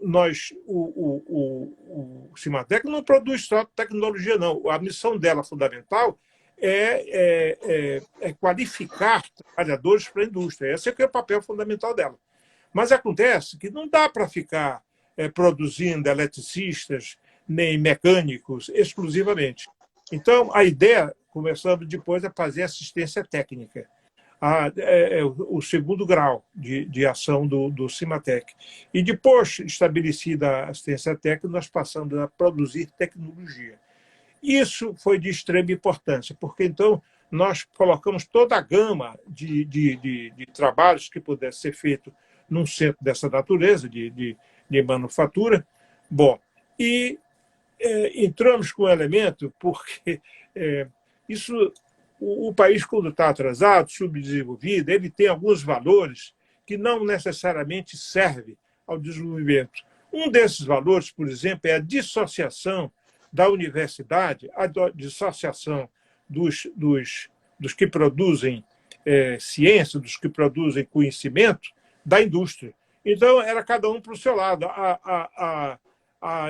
o Cimatec não produz só tecnologia, não. A missão dela fundamental é qualificar trabalhadores para a indústria. Esse é que é o papel fundamental dela. Mas acontece que não dá para ficar produzindo eletricistas nem mecânicos exclusivamente. Então, a ideia, começando depois, é fazer assistência técnica. O segundo grau de ação do Cimatec. E depois, estabelecida a assistência técnica, nós passamos a produzir tecnologia. Isso foi de extrema importância, porque então nós colocamos toda a gama de trabalhos que pudesse ser feito num centro dessa natureza, de manufatura. Bom, e entramos com o elemento porque isso, o país, quando está atrasado, subdesenvolvido, ele tem alguns valores que não necessariamente servem ao desenvolvimento. Um desses valores, por exemplo, é a dissociação da universidade, a dissociação dos que produzem ciência, dos que produzem conhecimento, da indústria. Então, era cada um para o seu lado. A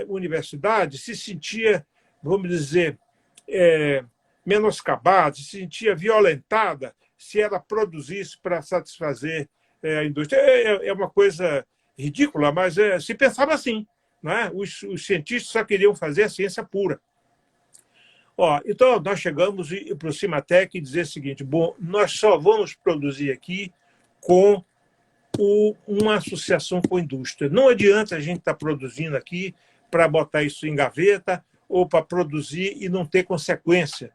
universidade se sentia, vamos dizer, menoscabada, se sentia violentada se ela produzisse para satisfazer a indústria. É uma coisa ridícula, mas se pensava assim. Né? Os cientistas só queriam fazer a ciência pura. Então, nós chegamos para o Cimatec e dizer o seguinte: bom, nós só vamos produzir aqui com uma associação com a indústria. Não adianta a gente estar produzindo aqui para botar isso em gaveta ou para produzir e não ter consequência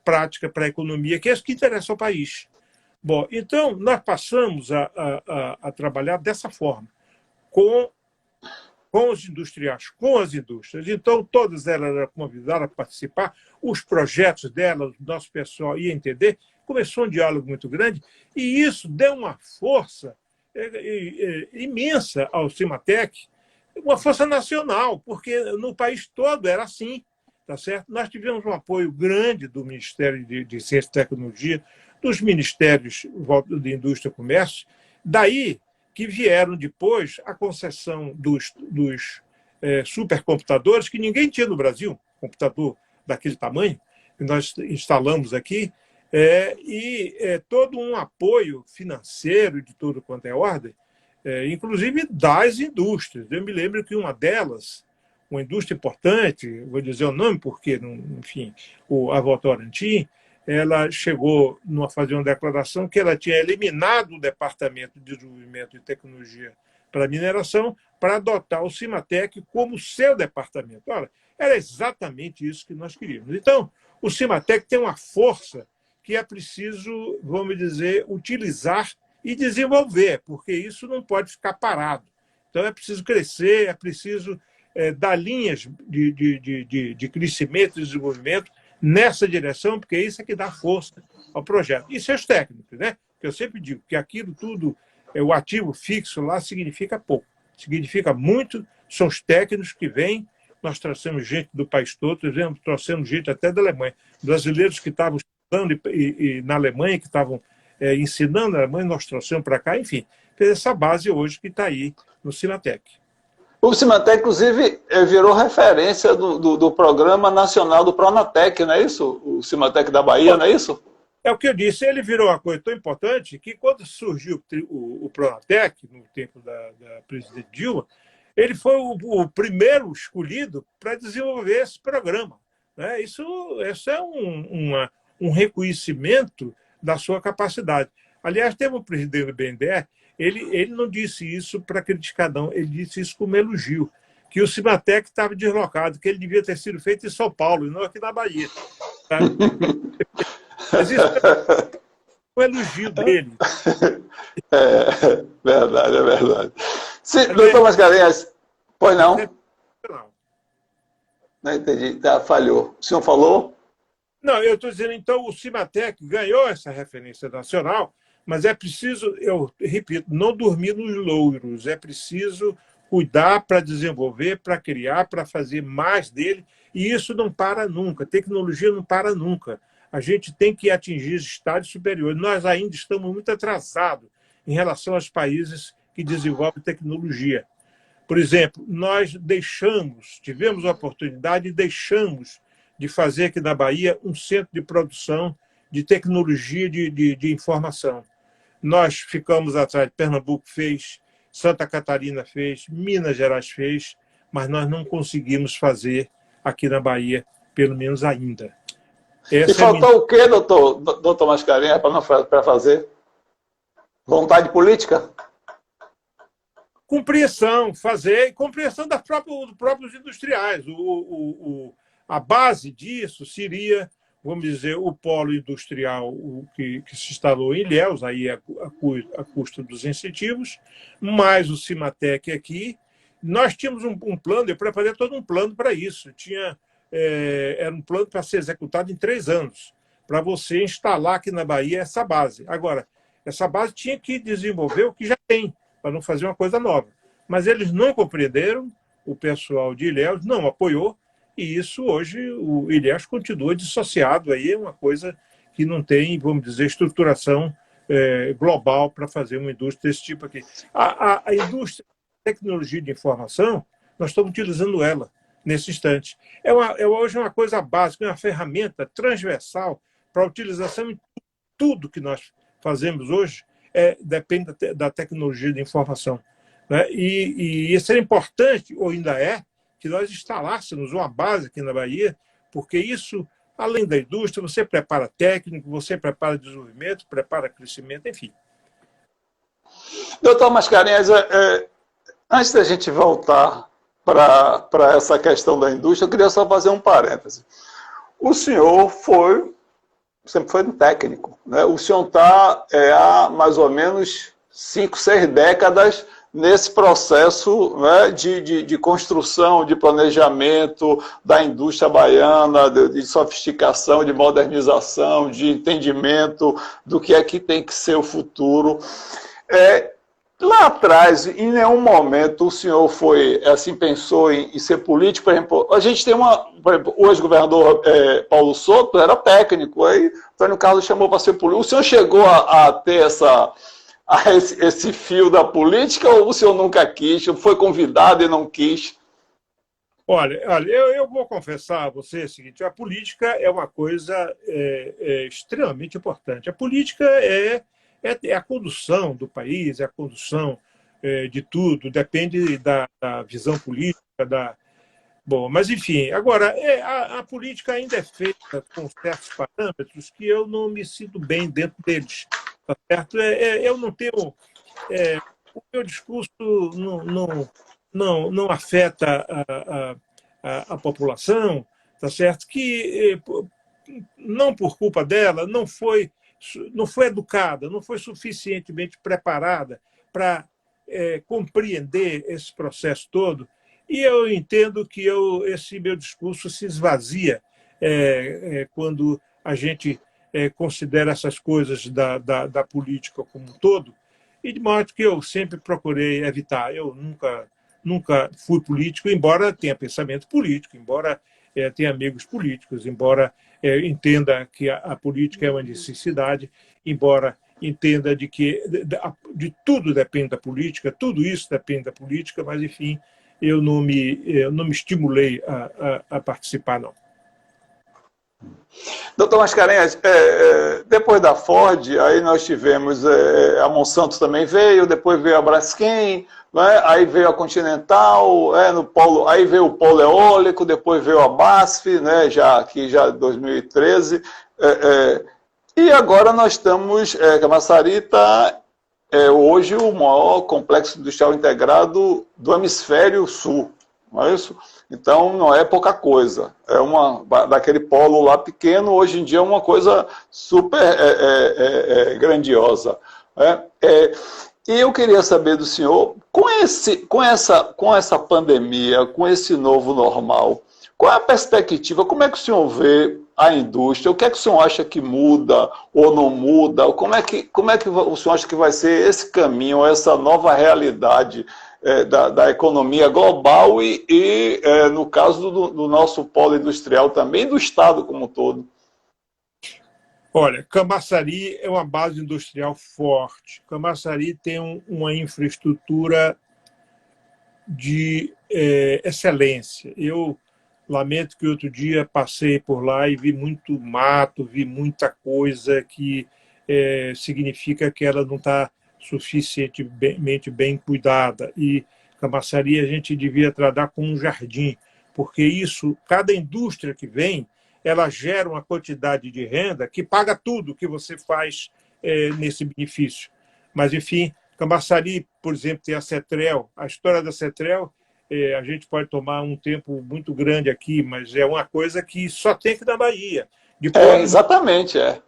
prática para a economia, que é isso que interessa ao país. Bom, então, nós passamos a trabalhar dessa forma, com os industriais, com as indústrias. Então, todas elas eram convidadas a participar, os projetos delas, o nosso pessoal ia entender. Começou um diálogo muito grande e isso deu uma força imensa ao Cimatec, uma força nacional, porque no país todo era assim, tá certo? Nós tivemos um apoio grande do Ministério de Ciência e Tecnologia, dos Ministérios de Indústria e Comércio, daí que vieram depois a concessão dos supercomputadores, que ninguém tinha no Brasil, computador daquele tamanho, que nós instalamos aqui, todo um apoio financeiro de tudo quanto é ordem, inclusive das indústrias. Eu me lembro que uma delas, uma indústria importante, vou dizer o nome porque, enfim, a Votorantim, ela chegou a fazer uma declaração que ela tinha eliminado o Departamento de Desenvolvimento e Tecnologia para Mineração para adotar o Cimatec como seu departamento. Olha, era exatamente isso que nós queríamos. Então, o Cimatec tem uma força que é preciso, vamos dizer, utilizar e desenvolver, porque isso não pode ficar parado. Então, é preciso crescer, é preciso dar linhas de crescimento e desenvolvimento nessa direção, porque isso é que dá força ao projeto. E seus técnicos, né? Eu sempre digo que aquilo tudo, o ativo fixo lá significa pouco, significa muito, são os técnicos que vêm. Nós trouxemos gente do país todo, trouxemos gente até da Alemanha, brasileiros que estavam estudando na Alemanha, que estavam ensinando na Alemanha, nós trouxemos para cá, enfim, fez essa base hoje que está aí no Cimatec. O Cimatec, inclusive, virou referência do Programa Nacional do Pronatec, não é isso? O Cimatec da Bahia, não é isso? É o que eu disse, ele virou uma coisa tão importante que quando surgiu o Pronatec, no tempo da presidente Dilma, ele foi o primeiro escolhido para desenvolver esse programa. Né? Isso é um reconhecimento da sua capacidade. Aliás, teve um presidente do BNDES, ele não disse isso para criticar, não, ele disse isso como elogio, que o Cimatec estava deslocado, que ele devia ter sido feito em São Paulo e não aqui na Bahia. Tá? Mas isso é um elogio dele. Verdade, é verdade. Doutor Mascarenhas, pois não? Não entendi, falhou. O senhor falou? Não, eu estou dizendo, então, o Cimatec ganhou essa referência nacional, mas é preciso, eu repito, não dormir nos louros, é preciso cuidar para desenvolver, para criar, para fazer mais dele, e isso não para nunca, tecnologia não para nunca. A gente tem que atingir estádios superiores. Nós ainda estamos muito atrasados em relação aos países que desenvolvem tecnologia. Por exemplo, nós tivemos a oportunidade e deixamos de fazer aqui na Bahia um centro de produção de tecnologia de informação. Nós ficamos atrás, Pernambuco fez, Santa Catarina fez, Minas Gerais fez, mas nós não conseguimos fazer aqui na Bahia, pelo menos ainda. E faltou o quê, doutor Mascarenhas, para fazer? Vontade política? Compreensão, compreensão dos próprios industriais. A base disso seria vamos dizer, o polo industrial que se instalou em Ilhéus, aí a custo dos incentivos, mais o Cimatec aqui. Nós tínhamos um plano, eu preparei todo um plano para isso. Era um plano para ser executado em 3 anos, para você instalar aqui na Bahia essa base. Agora, essa base tinha que desenvolver o que já tem, para não fazer uma coisa nova. Mas eles não compreenderam, o pessoal de Ilhéus não apoiou, e isso hoje o Ilhéus continua dissociado, aí é uma coisa que não tem, vamos dizer, estruturação global para fazer uma indústria desse tipo aqui. A indústria de tecnologia de informação, nós estamos utilizando ela nesse instante. Hoje é uma coisa básica, uma ferramenta transversal para a utilização em tudo que nós fazemos hoje, depende da tecnologia de informação. Né? E isso é importante, ou ainda que nós instalássemos uma base aqui na Bahia, porque isso, além da indústria, você prepara técnico, você prepara desenvolvimento, prepara crescimento, enfim. Doutor Mascarenhas, antes da gente voltar para essa questão da indústria, eu queria só fazer um parêntese. O senhor sempre foi um técnico, né? O senhor está há mais ou menos 5, 6 décadas nesse processo, né, de construção, de planejamento da indústria baiana, de sofisticação, de modernização, de entendimento do que é que tem que ser o futuro. Lá atrás, em nenhum momento o senhor pensou em ser político. Por exemplo, a gente tem por exemplo, o ex-governador Paulo Souto era técnico, aí Antônio Carlos chamou para ser político. O senhor chegou a ter esse fio da política, ou o senhor nunca quis, foi convidado e não quis? Olha, eu vou confessar a você o seguinte: a política é uma coisa extremamente importante. A política é a condução do país, é a condução de tudo, depende da visão política. Bom, mas enfim, agora, a política ainda é feita com certos parâmetros que eu não me sinto bem dentro deles. Tá certo? Eu não tenho. O meu discurso não afeta a população, tá certo? Que não por culpa dela, não foi educada, não foi suficientemente preparada para compreender esse processo todo. E eu entendo que esse meu discurso se esvazia quando a gente considera essas coisas da política como um todo, e de modo que eu sempre procurei evitar. Eu nunca fui político, embora tenha pensamento político, embora tenha amigos políticos, embora entenda que a política é uma necessidade, embora entenda de que de tudo depende da política, tudo isso depende da política, mas, enfim, eu não me estimulei a participar, não. Doutor Mascarenhas, depois da Ford, aí nós tivemos, a Monsanto também veio, depois veio a Braskem, né? Aí veio a Continental, no polo, aí veio o polo eólico, depois veio a BASF, né? Aqui já em 2013, e agora nós estamos, Camaçari está hoje o maior complexo industrial integrado do hemisfério sul, não é isso? Então, não é pouca coisa. Daquele polo lá pequeno, hoje em dia é uma coisa super grandiosa. E eu queria saber do senhor, com essa pandemia, com esse novo normal, qual é a perspectiva? Como é que o senhor vê a indústria? O que é que o senhor acha que muda ou não muda? Como é que o senhor acha que vai ser esse caminho, essa nova realidade da economia global e no caso do nosso polo industrial também, do Estado como um todo? Olha, Camaçari é uma base industrial forte. Camaçari tem uma infraestrutura de excelência. Eu lamento que outro dia passei por lá e vi muito mato, vi muita coisa que significa que ela não está suficientemente bem cuidada. E Camaçari a gente devia tratar como um jardim, porque cada indústria que vem, ela gera uma quantidade de renda que paga tudo que você faz nesse benefício. Mas, enfim, Camaçari, por exemplo, tem a Cetrel. A história da Cetrel, a gente pode tomar um tempo muito grande aqui, mas é uma coisa que só tem aqui na Bahia. Exatamente, é.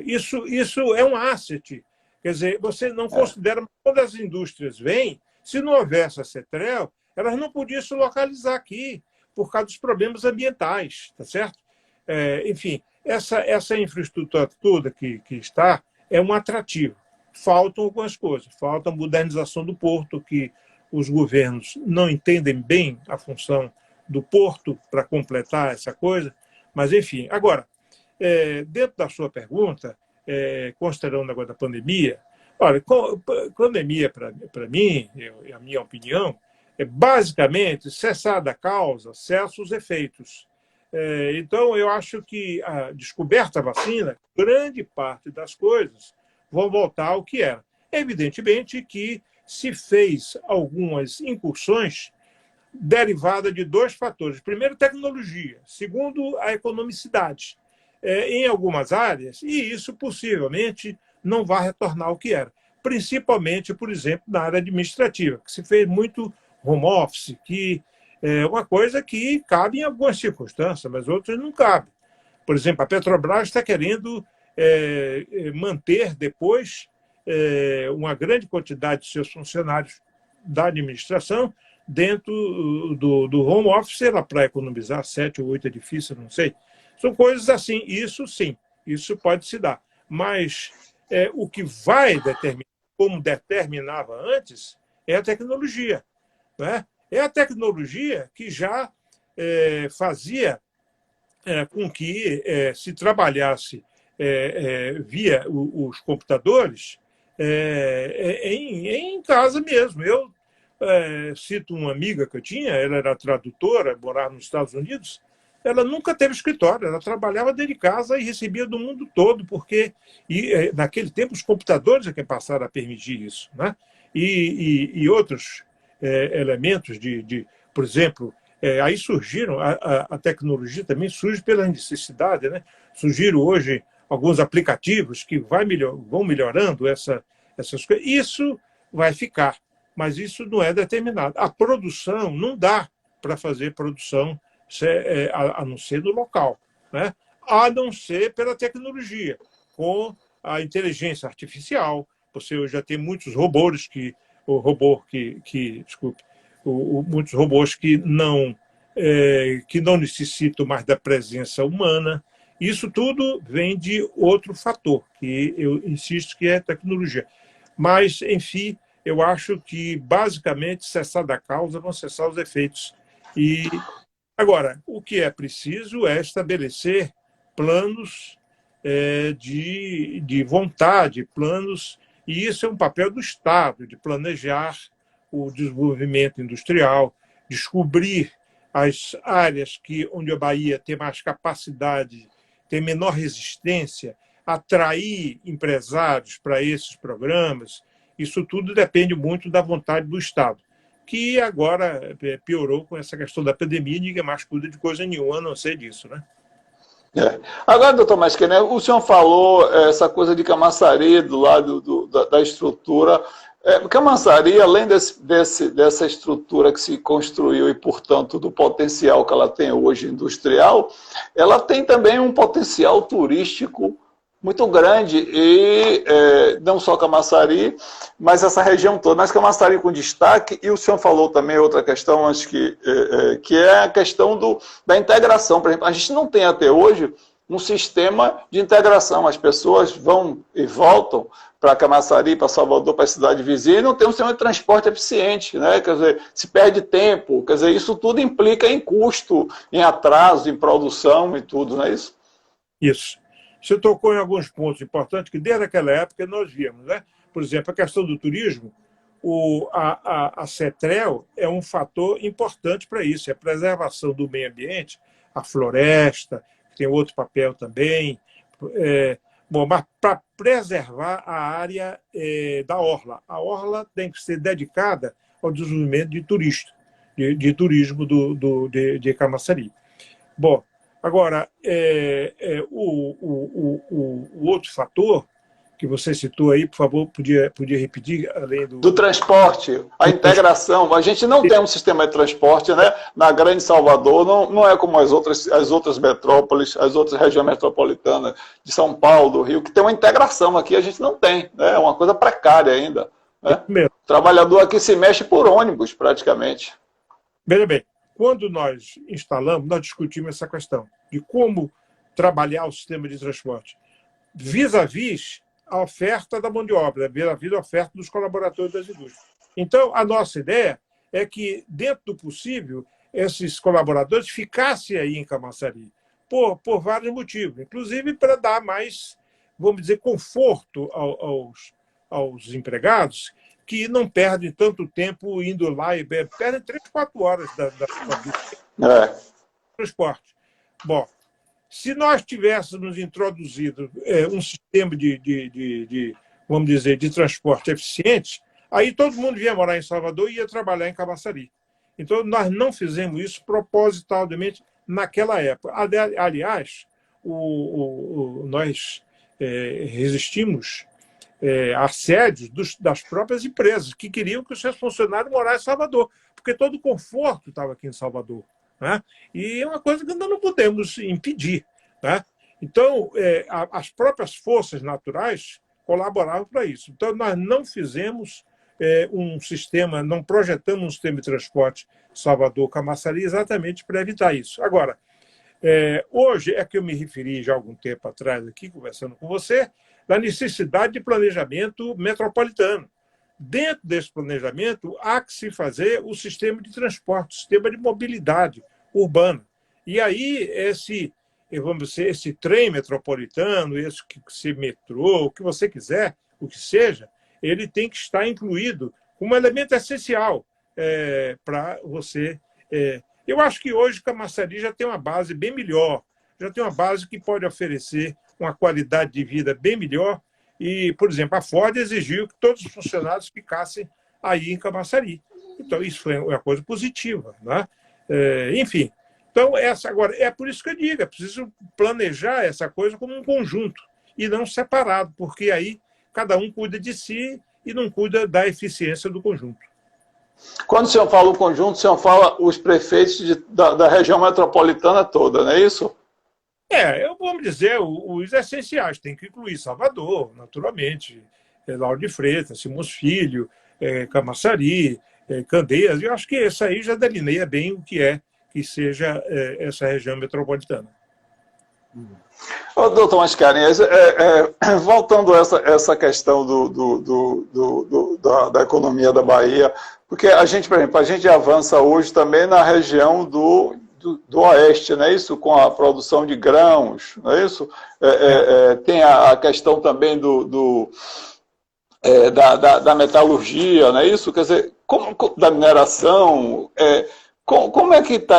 Isso é um asset. Quer dizer, você não considera, quando as indústrias vêm, se não houvesse a CETREL, elas não podiam se localizar aqui por causa dos problemas ambientais, tá certo? Enfim, essa infraestrutura toda que está é um atrativo. Faltam algumas coisas, falta a modernização do porto, que os governos não entendem bem a função do porto para completar essa coisa, mas enfim. Agora, dentro da sua pergunta, considerando o negócio da pandemia, olha, pandemia, para mim, a minha opinião, é basicamente cessar da causa, cessa os efeitos. Então, eu acho que a descoberta da vacina, grande parte das coisas vão voltar ao que era. Evidentemente que se fez algumas incursões derivadas de dois fatores. Primeiro, tecnologia. Segundo, a economicidade. Em algumas áreas, e isso possivelmente não vai retornar ao que era. Principalmente, por exemplo, na área administrativa, que se fez muito home office, que é uma coisa que cabe em algumas circunstâncias, mas outras não cabem. Por exemplo, a Petrobras está querendo manter depois uma grande quantidade de seus funcionários da administração dentro do home office, para economizar 7 ou 8 edifícios, não sei. São coisas assim, isso sim, isso pode se dar. Mas o que vai determinar, como determinava antes, é a tecnologia. Né? É a tecnologia que já fazia com que se trabalhasse via os computadores em casa mesmo. Eu cito uma amiga que eu tinha, ela era tradutora, morava nos Estados Unidos. Ela nunca teve escritório, ela trabalhava dentro de casa e recebia do mundo todo, porque naquele tempo os computadores é que passaram a permitir isso. Né? E outros elementos por exemplo, aí surgiram, a tecnologia também surge pela necessidade, né? Surgiram hoje alguns aplicativos que vão melhorando essas coisas. Isso vai ficar, mas isso não é determinado. A produção, não dá para fazer produção a não ser no local, né? A não ser pela tecnologia, com a inteligência artificial. Você hoje já tem muitos robôs muitos robôs que não necessitam mais da presença humana. Isso tudo vem de outro fator, que eu insisto que é a tecnologia. Mas, enfim, eu acho que, basicamente, cessar da causa vão cessar os efeitos. Agora, o que é preciso é estabelecer planos de vontade, planos, e isso é um papel do Estado, de planejar o desenvolvimento industrial, descobrir as áreas onde a Bahia tem mais capacidade, tem menor resistência, atrair empresários para esses programas. Isso tudo depende muito da vontade do Estado, que agora piorou com essa questão da pandemia, e ninguém mais cuida de coisa nenhuma, a não ser disso, né? Agora, doutor Mascarenhas, o senhor falou essa coisa de Camaçari, do lado da estrutura. Camaçari, além dessa estrutura que se construiu e, portanto, do potencial que ela tem hoje industrial, ela tem também um potencial turístico muito grande, e não só Camaçari, mas essa região toda. Mas Camaçari com destaque, e o senhor falou também outra questão, acho que é a questão da integração. Por exemplo, a gente não tem até hoje um sistema de integração. As pessoas vão e voltam para Camaçari, para Salvador, para a cidade vizinha, e não tem um sistema de transporte eficiente, né? Quer dizer, se perde tempo, quer dizer, isso tudo implica em custo, em atraso, em produção e tudo, não é isso? Isso. Você tocou em alguns pontos importantes que desde aquela época nós vimos, né? Por exemplo, a questão do turismo, a CETREL é um fator importante para isso, é a preservação do meio ambiente, a floresta, que tem outro papel também. Mas para preservar a área da orla. A orla tem que ser dedicada ao desenvolvimento de turismo de Camaçari. Bom, agora, o outro fator que você citou aí, por favor, podia repetir, além do transporte, a integração. A gente não tem um sistema de transporte, né? Na Grande Salvador, não é como as outras metrópoles, as outras regiões metropolitanas de São Paulo, do Rio, que tem uma integração. Aqui a gente não tem, né? É uma coisa precária ainda. Né? O trabalhador aqui se mexe por ônibus, praticamente. Veja bem, quando nós instalamos, nós discutimos essa questão de como trabalhar o sistema de transporte vis-à-vis a oferta da mão de obra, vis-à-vis a oferta dos colaboradores das indústrias. Então, a nossa ideia é que, dentro do possível, esses colaboradores ficassem aí em Camaçari, por vários motivos, inclusive para dar mais, vamos dizer, conforto aos empregados, que não perdem tanto tempo indo lá e perdem 3, 4 horas da sua vida. Transporte. Bom, se nós tivéssemos introduzido um sistema vamos dizer, de transporte eficiente, aí todo mundo vinha morar em Salvador e ia trabalhar em Camaçari. Então, nós não fizemos isso propositalmente naquela época. Aliás, nós resistimos assédios das próprias empresas, que queriam que os seus funcionários morassem em Salvador, porque todo o conforto estava aqui em Salvador. Né? E é uma coisa que nós não podemos impedir. Né? Então, as próprias forças naturais colaboravam para isso. Então, nós não fizemos um sistema, não projetamos um sistema de transporte Salvador-Camaçari exatamente para evitar isso. Agora, hoje é que eu me referi já há algum tempo atrás aqui, conversando com você, da necessidade de planejamento metropolitano. Dentro desse planejamento, há que se fazer o sistema de transporte, o sistema de mobilidade urbana. E aí, esse trem metropolitano, esse metrô, o que você quiser, o que seja, ele tem que estar incluído como elemento essencial para você. Eu acho que hoje Camaçari já tem uma base bem melhor, já tem uma base que pode oferecer uma qualidade de vida bem melhor. E, por exemplo, a Ford exigiu que todos os funcionários ficassem aí em Camaçari. Então, isso foi uma coisa positiva. Né? Enfim, então, agora, é por isso que eu digo, é preciso planejar essa coisa como um conjunto e não separado, porque aí cada um cuida de si e não cuida da eficiência do conjunto. Quando o senhor fala o conjunto, o senhor fala os prefeitos da região metropolitana toda, não é isso? Vamos dizer, os essenciais, tem que incluir Salvador, naturalmente, Lauro de Freitas, Simões Filho, Camaçari, Candeias. Eu acho que esse aí já delineia bem o que é que seja essa região metropolitana. Doutor Mascarenhas, voltando a essa questão da economia da Bahia, porque a gente, por exemplo, a gente avança hoje também na região do Oeste, não é isso? Com a produção de grãos, não é isso? Tem a questão também da metalurgia, não é isso? Quer dizer, da mineração. Como é que está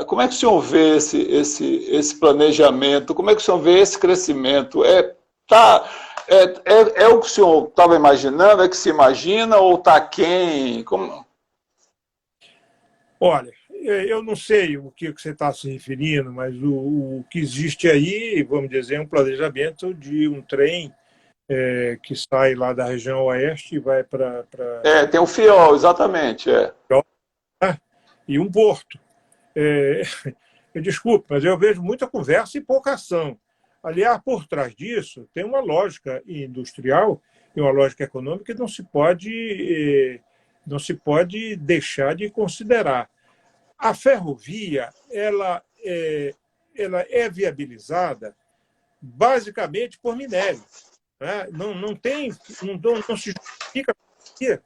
como é que o senhor vê esse planejamento? Como é que o senhor vê esse crescimento? É o que o senhor estava imaginando? É que se imagina ou está quem? Olha, eu não sei o que você está se referindo, mas o que existe aí, vamos dizer, é um planejamento de um trem que sai lá da região oeste e vai para... tem o FIOL, exatamente. E um porto. Desculpe, mas eu vejo muita conversa e pouca ação. Aliás, por trás disso, tem uma lógica industrial e uma lógica econômica que não se pode deixar de considerar. A ferrovia ela é viabilizada basicamente por minério. Né? Não se justifica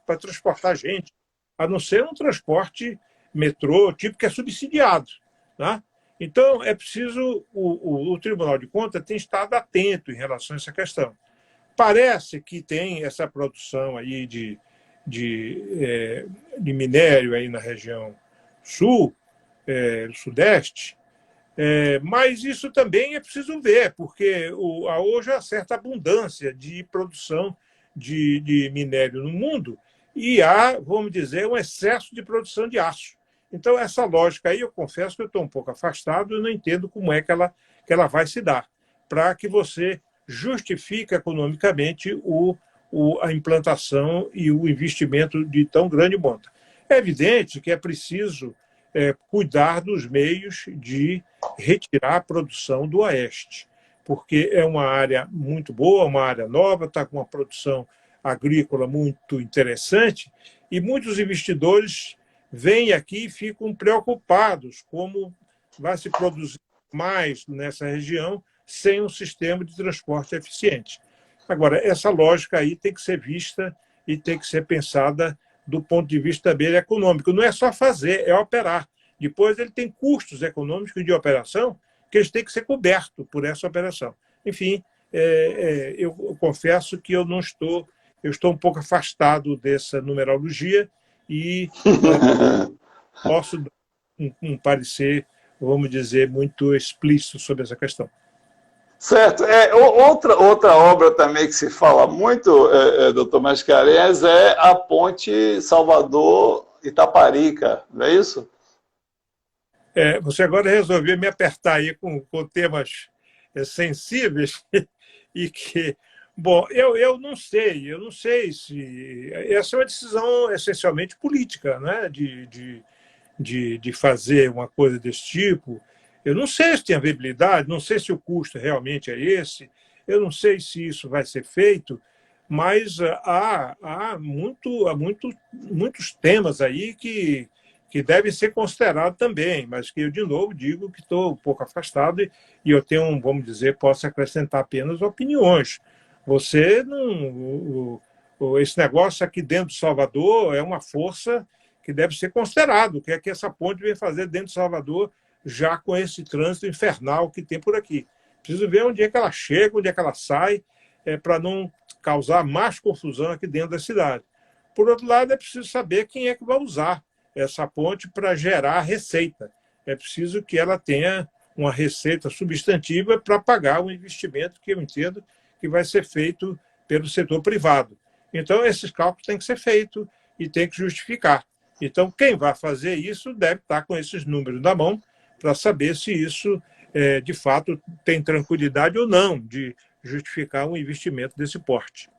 para transportar gente, a não ser um transporte metrô, tipo que é subsidiado. Né? Então, é preciso... O Tribunal de Contas tem estado atento em relação a essa questão. Parece que tem essa produção aí de minério aí na região sul, sudeste, mas isso também é preciso ver, porque hoje há certa abundância de produção de minério no mundo e há, vamos dizer, um excesso de produção de aço. Então, essa lógica aí, eu confesso que eu estou um pouco afastado e não entendo como é que ela vai se dar, para que você justifica economicamente a implantação e o investimento de tão grande monta. É evidente que é preciso cuidar dos meios de retirar a produção do Oeste, porque é uma área muito boa, uma área nova, está com uma produção agrícola muito interessante, e muitos investidores vêm aqui e ficam preocupados como vai se produzir mais nessa região sem um sistema de transporte eficiente. Agora, essa lógica aí tem que ser vista e tem que ser pensada do ponto de vista também econômico. Não é só fazer, é operar. Depois ele tem custos econômicos de operação que eles têm que ser cobertos por essa operação. Enfim, eu confesso que eu estou um pouco afastado dessa numerologia e posso dar um parecer, vamos dizer, muito explícito sobre essa questão. Certo. Outra obra também que se fala muito, doutor Mascarenhas, é a ponte Salvador-Itaparica, não é isso? Você agora resolveu me apertar aí com temas sensíveis e que... Bom, eu não sei se... Essa é uma decisão essencialmente política, né? de fazer uma coisa desse tipo. Eu não sei se tem a viabilidade, não sei se o custo realmente é esse, eu não sei se isso vai ser feito, mas há muitos temas aí que devem ser considerados também, mas que eu, de novo, digo que estou um pouco afastado e eu tenho, vamos dizer, posso acrescentar apenas opiniões. Você não... Esse negócio aqui dentro de Salvador é uma força que deve ser considerado, o que é que essa ponte vem fazer dentro de Salvador, já com esse trânsito infernal que tem por aqui. Preciso ver onde é que ela chega, onde é que ela sai, para não causar mais confusão aqui dentro da cidade. Por outro lado, é preciso saber quem é que vai usar essa ponte para gerar receita. É preciso que ela tenha uma receita substantiva para pagar o investimento que eu entendo que vai ser feito pelo setor privado. Então, esses cálculos têm que ser feitos e têm que justificar. Então, quem vai fazer isso deve estar com esses números na mão para saber se isso, de fato, tem tranquilidade ou não de justificar um investimento desse porte.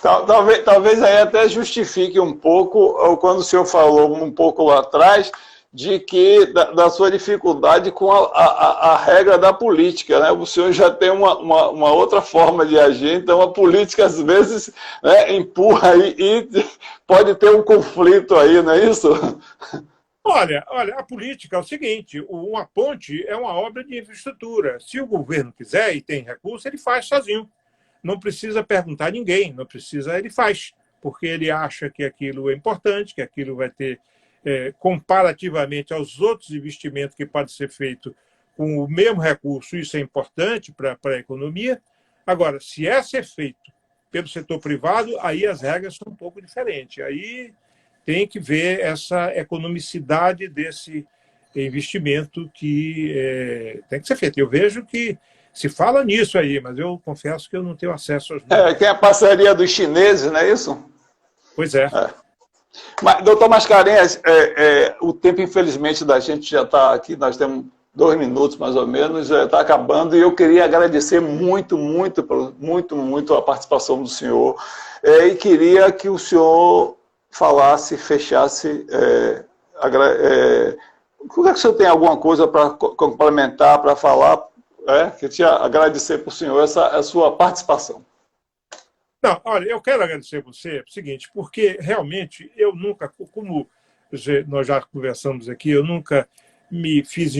Talvez aí até justifique um pouco, quando o senhor falou um pouco lá atrás, de que da sua dificuldade com a regra da política, né? O senhor já tem uma outra forma de agir, então a política às vezes, né, empurra aí e pode ter um conflito aí, não é isso? Olha, a política é o seguinte, uma ponte é uma obra de infraestrutura. Se o governo quiser e tem recurso, ele faz sozinho. Não precisa perguntar a ninguém, não precisa, ele faz, porque ele acha que aquilo é importante, que aquilo vai ter, comparativamente aos outros investimentos que podem ser feitos com o mesmo recurso, isso é importante para a economia. Agora, se é ser feito pelo setor privado, aí as regras são um pouco diferentes. Aí tem que ver essa economicidade desse investimento que tem que ser feito. Eu vejo que se fala nisso aí, mas eu confesso que eu não tenho acesso aos números. Tem a parceria dos chineses, não é isso? Pois é. Mas, doutor Mascarenhas, o tempo, infelizmente, da gente já está aqui, nós temos 2 minutos, mais ou menos, está acabando, e eu queria agradecer muito a participação do senhor, e queria que o senhor falasse, fechasse, como é que o senhor tem alguma coisa para complementar, para falar? Queria agradecer para o senhor a sua participação. Não, olha, eu quero agradecer a você, o seguinte, porque realmente eu nunca, como nós já conversamos aqui, eu nunca me fiz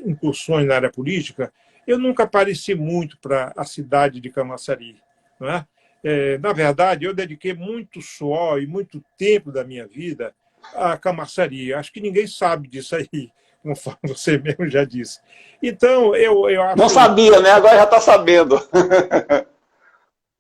incursões na área política, eu nunca apareci muito para a cidade de Camaçari, não é? Na verdade, eu dediquei muito suor e muito tempo da minha vida a Camaçari. Acho que ninguém sabe disso aí, conforme você mesmo já disse. Então, eu acho... Não sabia, né? Agora já está sabendo.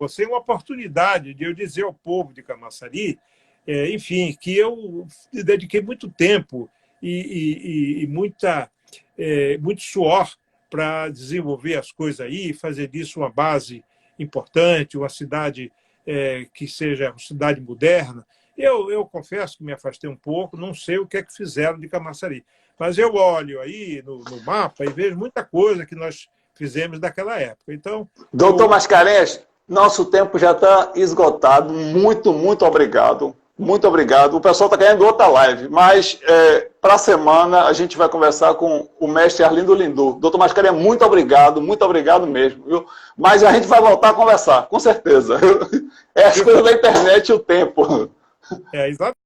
Você é uma oportunidade de eu dizer ao povo de Camaçari, enfim, que eu dediquei muito tempo e muito suor para desenvolver as coisas aí, fazer disso uma base importante, uma cidade que seja uma cidade moderna. Eu confesso que me afastei um pouco, não sei o que é que fizeram de Camaçari, mas eu olho aí no mapa e vejo muita coisa que nós fizemos naquela época. Então, Doutor Mascarenhas, nosso tempo já está esgotado. Muito, muito obrigado. Muito obrigado. O pessoal está querendo outra live, mas para a semana a gente vai conversar com o mestre Arlindo Lindu. Doutor Mascarenhas, muito obrigado mesmo. Viu? Mas a gente vai voltar a conversar, com certeza. É as coisas da internet e o tempo. exatamente.